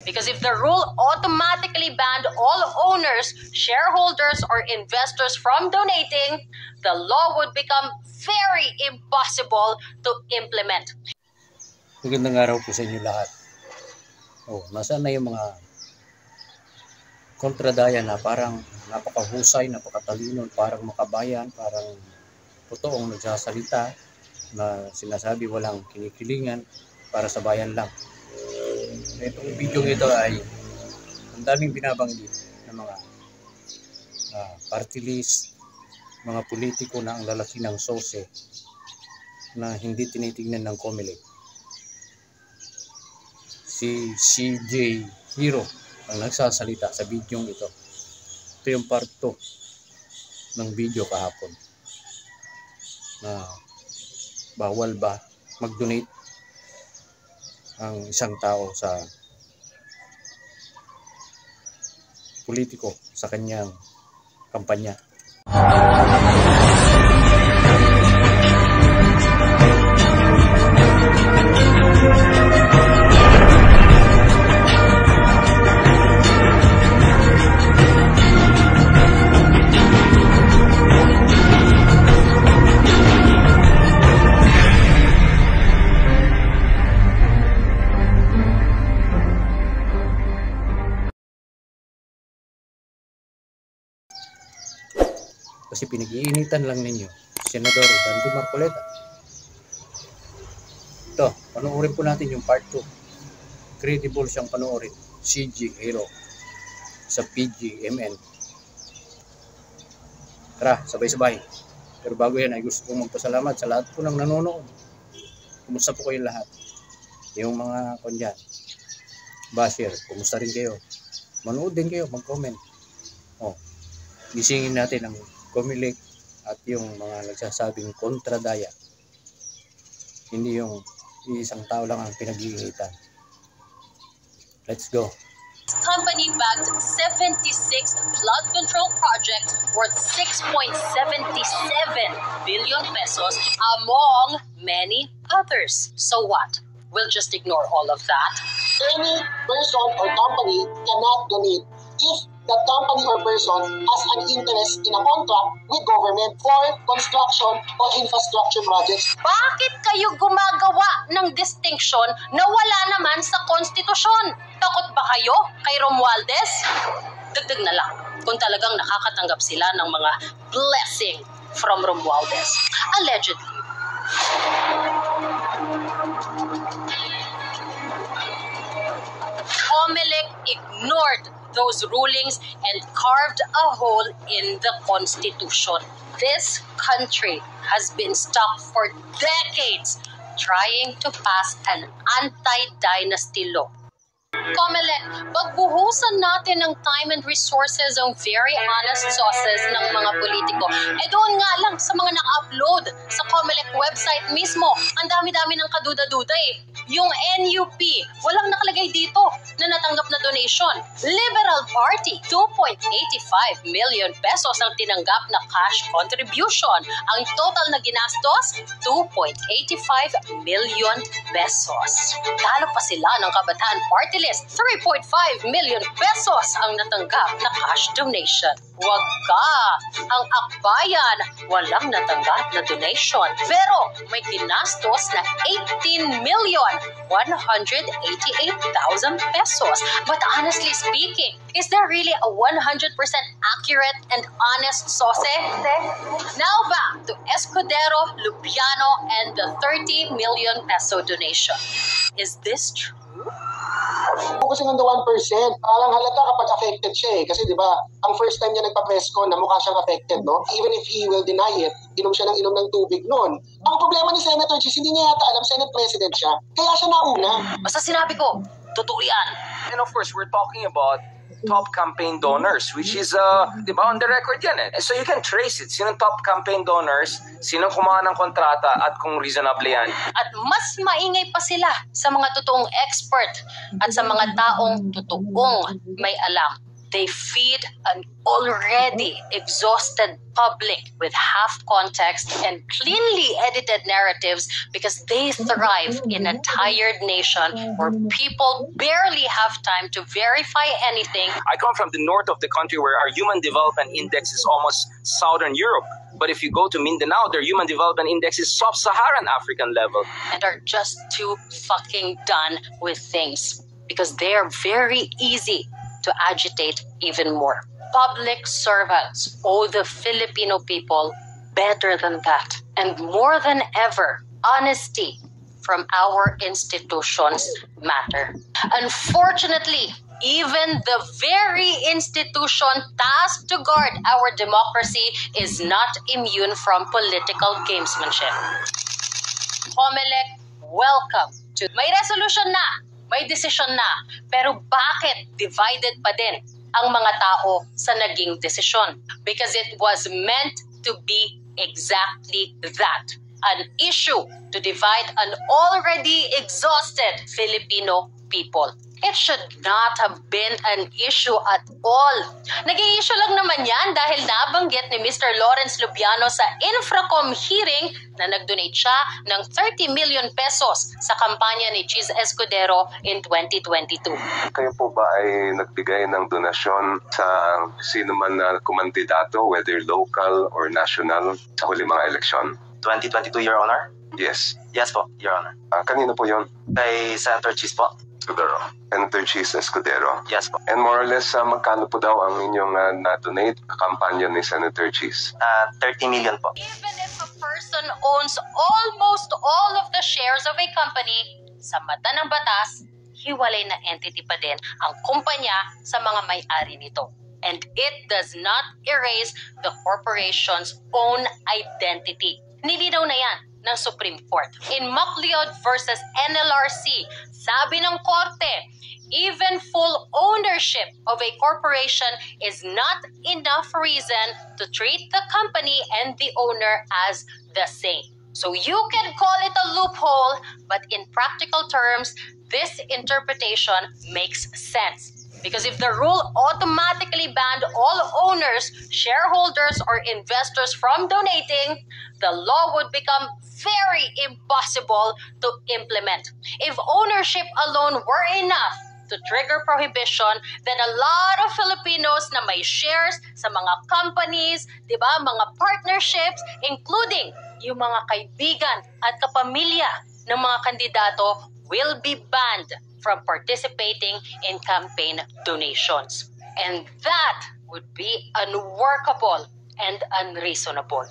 Because if the rule automatically banned all owners, shareholders, or investors from donating, the law would become very impossible to implement. Magandang araw po sa inyo lahat. Nasaan na yung mga kontradaya na parang napakahusay, napakatalino, parang makabayan, parang totoong nagsasalita na sinasabi walang kinikilingan para sa bayan lang. Itong video ito ay ang daming binabanggit ng mga party list, mga politiko na ang lalaki ng sose na hindi tinitingnan ng COMELEC. Si CJ Hero ang nagsasalita sa video ito. Ito yung part 2 ng video kahapon na bawal ba mag-donate ang isang tao sa politiko sa kanyang kampanya. Kasi pinag-iinitan lang ninyo Senador Dandy Marcoleta. Ito, panoorin po natin yung part 2. Credible siyang panoorin. CJ Hero sa PGMN. Tara, sabay-sabay. Pero bago yan ay gusto kong magpasalamat sa lahat po ng nanonood. Kumusta po kayo lahat? Yung mga kondyan, basher, kumusta rin kayo? Manood din kayo, mag-comment. Gisingin natin ang COMELEC at yung mga nagsasabing kontradaya. Hindi yung isang tao lang ang pinag-iinitan. Let's go. Company bagged 76 flood control projects worth 6.77 billion pesos among many others. So what? We'll just ignore all of that. Any person or company cannot donate if that company or person has an interest in a contract with government for construction or infrastructure projects. Bakit kayo gumagawa ng distinction na wala naman sa konstitusyon? Takot ba kayo kay Romualdez? Dagdag na lang kung talagang nakakatanggap sila ng mga blessing from Romualdez. Allegedly. COMELEC ignored those rulings and carved a hole in the Constitution. This country has been stuck for decades trying to pass an anti-dynasty law. COMELEC, pagbuhusan natin ng time and resources ang very honest sources ng mga politiko. Doon nga lang sa mga naka-upload sa COMELEC website mismo, ang dami-dami ng kaduda-duda Yung NUP, walang nakalagay dito na natanggap na donation. Liberal Party, 2.85 million pesos ang tinanggap na cash contribution. Ang total na ginastos, 2.85 million pesos. Talo pa sila ng Kabataan Party List, 3.5 million pesos ang natanggap na cash donation. Wag ka! Ang akbayan, walang natanggap na donation. Pero may ginastos na 18,188,000 pesos. But honestly speaking, is there really a 100% accurate and honest sauce? Now back to Escudero, Lupiano, and the 30 million peso donation. Is this true? Focusing on the 1%, parang halata kapag affected siya Kasi di ba, ang first time niya nagpa-press con na mukha siyang affected, no? Even if he will deny it, inom siya ng tubig noon. Ang problema ni Senator Chis, hindi niya yata alam Senate President siya, kaya siya nauna. Basta sinabi ko, totoo yan. And of course, we're talking about top campaign donors, which is, di ba, on the record yan So you can trace it. Sinong top campaign donors, sinong kumuha ng kontrata, at kung reasonable yan. At mas maingay pa sila sa mga totoong expert at sa mga taong totoong may alam. They feed an already exhausted public with half context and cleanly edited narratives because they thrive in a tired nation where people barely have time to verify anything. I come from the north of the country where our human development index is almost Southern Europe. But if you go to Mindanao, their human development index is sub-Saharan African level. And are just too fucking done with things because they are very easy to agitate even more. Public servants owe the Filipino people better than that. And more than ever, honesty from our institutions matter. Unfortunately, even the very institution tasked to guard our democracy is not immune from political gamesmanship. COMELEC, welcome to may resolution na, may desisyon na, pero bakit divided pa din ang mga tao sa naging desisyon? Because it was meant to be exactly that. An issue to divide an already exhausted Filipino people. It should not have been an issue at all. Naging issue lang naman yan dahil nabanggit ni Mr. Lawrence Lubiano sa Infracom hearing na nag-donate siya ng 30 million pesos sa kampanya ni Cheese Escudero in 2022. Kayo po ba ay nagbigay ng donasyon sa sino man na kumandidato, whether local or national, sa huli mga eleksyon? 2022, Your Honor? Yes. Yes po, Your Honor. Kanino po yun? Kay Senator Cheese po? Escudero. Senator Cheese Escudero. Yes po. And more or less, magkano po daw ang inyong na-donate kampanya ni Senator Cheese? 30 million po. Even if a person owns almost all of the shares of a company, sa mata ng batas, hiwalay na entity pa din ang kumpanya sa mga may-ari nito. And it does not erase the corporation's own identity. Nilinaw na yan ng Supreme Court. In Macleod versus NLRC, sabi ng korte, even full ownership of a corporation is not enough reason to treat the company and the owner as the same. So you can call it a loophole, but in practical terms, this interpretation makes sense. Because if the rule automatically banned all owners, shareholders, or investors from donating, the law would become very impossible to implement. If ownership alone were enough to trigger prohibition, then a lot of Filipinos na may shares sa mga companies, di ba, mga partnerships, including yung mga kaibigan at kapamilya ng mga kandidato will be banned from participating in campaign donations. And that would be unworkable and unreasonable.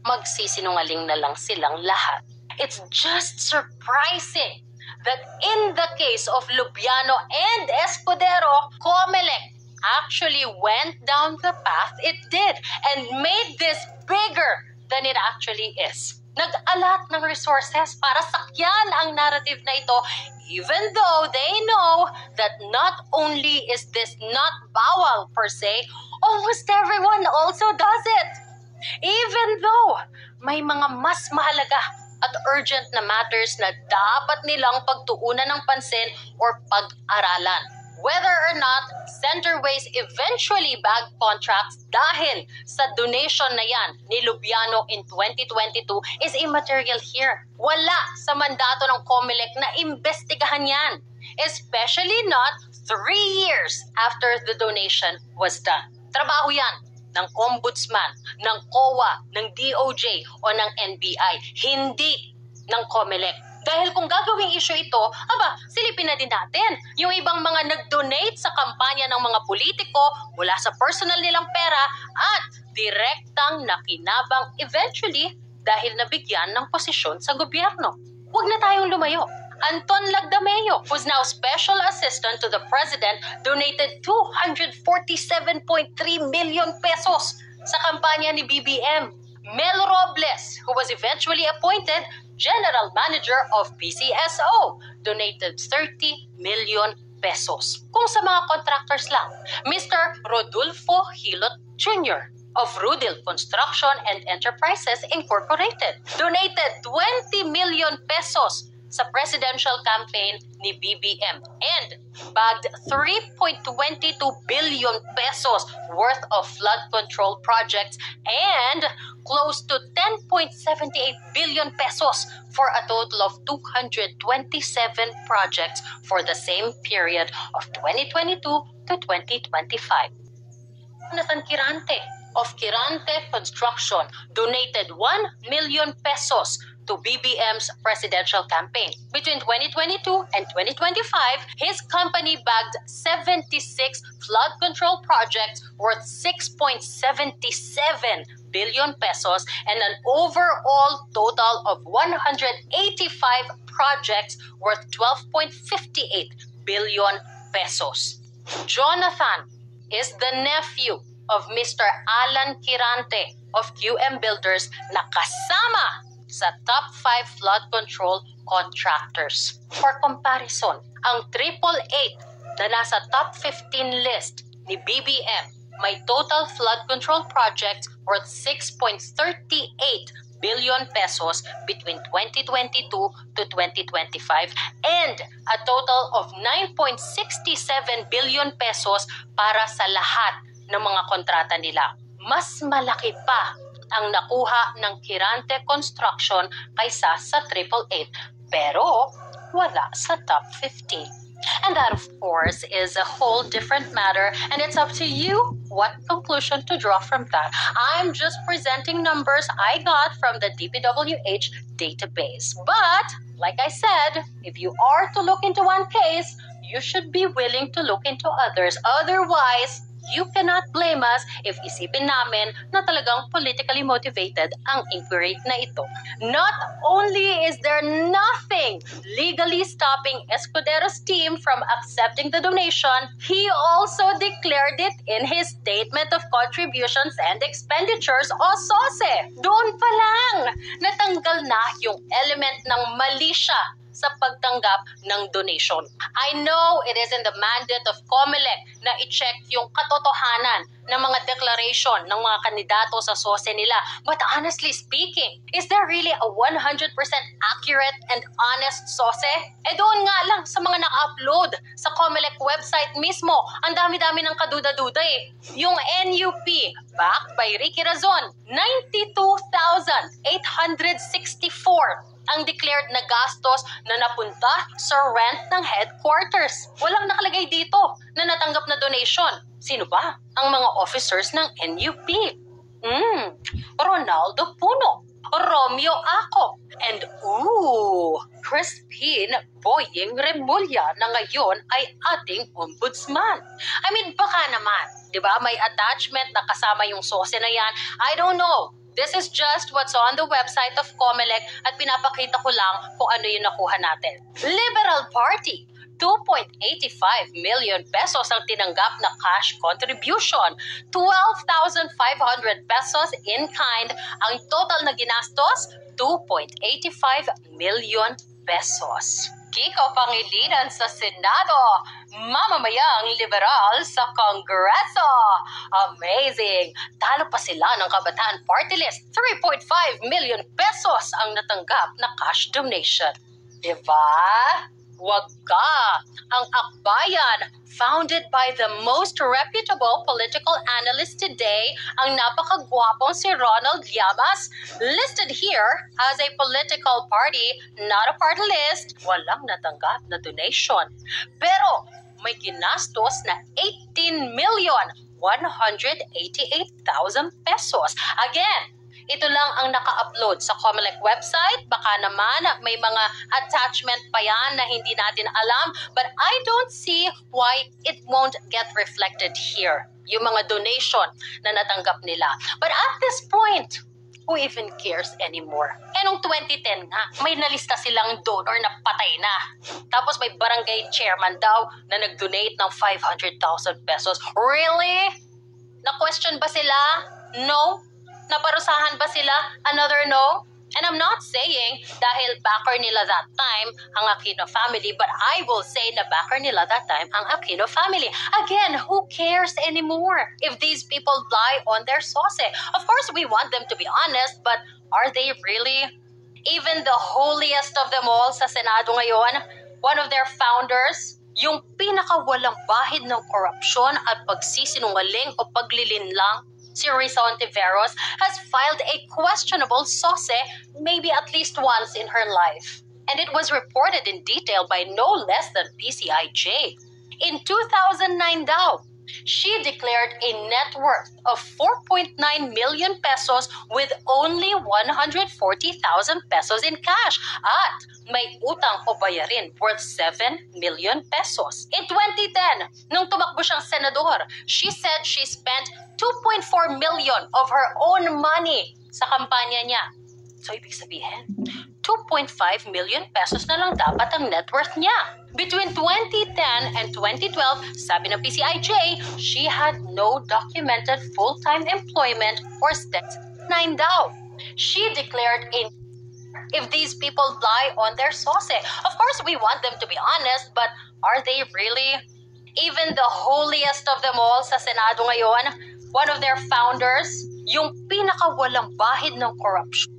Magsisinungaling na lang silang lahat. It's just surprising that in the case of Lubiano and Escudero, COMELEC actually went down the path it did and made this bigger than it actually is. Nag-alat ng resources para sakyan ang narrative na ito, even though they know that not only is this not bawal per se, almost everyone also does it. Even though may mga mas mahalaga at urgent na matters na dapat nilang pagtuunan ng pansin or pag-aralan. Whether or not Centerways eventually bagged contracts dahil sa donation na yan ni Lubiano in 2022 is immaterial here. Wala sa mandato ng COMELEC na imbestigahan yan, especially not 3 years after the donation was done. Trabaho yan ng Ombudsman, ng COA, ng DOJ o ng NBI, hindi ng COMELEC. Dahil kung gagawing issue ito, silipin na din natin yung ibang mga nag-donate sa kampanya ng mga politiko mula sa personal nilang pera at direktang nakinabang eventually dahil nabigyan ng posisyon sa gobyerno. Huwag na tayong lumayo. Anton Lagdameo, who's now Special Assistant to the President, donated 247.3 million pesos sa kampanya ni BBM. Mel Robles, who was eventually appointed General Manager of PCSO, donated 30 million pesos. Kung sa mga contractors lang, Mr. Rodolfo Hilot Jr. of Rudil Construction and Enterprises Incorporated donated 20 million pesos sa presidential campaign ni BBM and bagged 3.22 billion pesos worth of flood control projects and close to 10.78 billion pesos for a total of 227 projects for the same period of 2022 to 2025. Jonathan Quirante of Quirante Construction donated 1 million pesos to BBM's presidential campaign. Between 2022 and 2025, his company bagged 76 flood control projects worth 6.77 billion pesos and an overall total of 185 projects worth 12.58 billion pesos. Jonathan is the nephew of Mr. Alan Quirante of QM Builders na kasama sa top 5 flood control contractors. For comparison, ang 888 na nasa top 15 list ni BBM may total flood control projects worth 6.38 billion pesos between 2022 to 2025 and a total of 9.67 billion pesos para sa lahat ng mga kontrata nila. Mas malaki pa ang nakuha ng Quirante Construction kaysa sa 888 pero wala sa top 15. And that, of course, is a whole different matter and it's up to you what conclusion to draw from that. I'm just presenting numbers I got from the DPWH database. But, like I said, if you are to look into one case, you should be willing to look into others. Otherwise, you cannot blame us if isipin namin na talagang politically motivated ang inquiry na ito. Not only is there nothing legally stopping Escudero's team from accepting the donation, he also declared it in his Statement of Contributions and Expenditures o SOSE. Doon pa lang, natanggal na yung element ng mali siya sa pagtanggap ng donation. I know it is in the mandate of COMELEC na i-check yung katotohanan ng mga declaration ng mga kandidato sa SOSE nila. But honestly speaking, is there really a 100% accurate and honest SOSE? Doon nga lang sa mga naka-upload sa COMELEC website mismo, ang dami-dami ng kaduda-duda eh. Yung NUP, backed by Ricky Razon, 92,864 ang declared na gastos na napunta sa rent ng headquarters. Walang nakalagay dito na natanggap na donation. Sino ba? Ang mga officers ng NUP. Ronaldo Puno, Romeo Aco, and Crispin Boying Remulla na ngayon ay ating ombudsman. I mean, baka naman, di ba, may attachment na kasama yung SOSE na yan. I don't know. This is just what's on the website of COMELEC at pinapakita ko lang kung ano yung nakuha natin. Liberal Party, 2.85 million pesos ang tinanggap na cash contribution. 12,500 pesos in kind. Ang total na ginastos, 2.85 million pesos. Kiko Pangilinan sa Senado, mamamayang liberal sa Kongreso. Amazing! Talo pa sila ng Kabataan Party List. 3.5 million pesos ang natanggap na cash donation. Diba? Wag ka! Ang Akbayan, founded by the most reputable political analyst today, ang napakagwapong si Ronald Llamas, listed here as a political party, not a party list, walang natanggap na donation. Pero may ginastos na 18,188,000 pesos. Again, ito lang ang naka-upload sa COMELEC website. Baka naman may mga attachment pa yan na hindi natin alam. But I don't see why it won't get reflected here. Yung mga donation na natanggap nila. But at this point, who even cares anymore? Noong 2010 nga, may nalista silang donor na patay na. Tapos may barangay chairman daw na nag-donate ng 500,000 pesos. Really? Na-question ba sila? No? Naparusahan ba sila? Another no? And I'm not saying dahil backer nila that time ang Aquino family, but I will say na backer nila that time ang Aquino family. Again, who cares anymore if these people lie on their SOSE? Of course, we want them to be honest, but are they really? Even the holiest of them all sa Senado ngayon, one of their founders, yung pinakawalang bahid ng korupsyon at pagsisinungaling o paglilinlang, si Risa Hontiveros, has filed a questionable SOSE maybe at least once in her life. And it was reported in detail by no less than PCIJ. In 2009 daw, she declared a net worth of 4.9 million pesos with only 140,000 pesos in cash at may utang o bayarin worth 7 million pesos. In 2010, nung tumakbo siyang senador, she said she spent 2.4 million of her own money sa kampanya niya. So, ibig sabihin, 2.5 million pesos na lang dapat ang net worth niya. Between 2010 and 2012, sabi ng PCIJ, she had no documented full-time employment or steps 9 daw. She declared if these people lie on their SOSE. Of course, we want them to be honest, but are they really? Even the holiest of them all sa Senado ngayon, one of their founders, yung pinakawalang bahid ng korupsyon,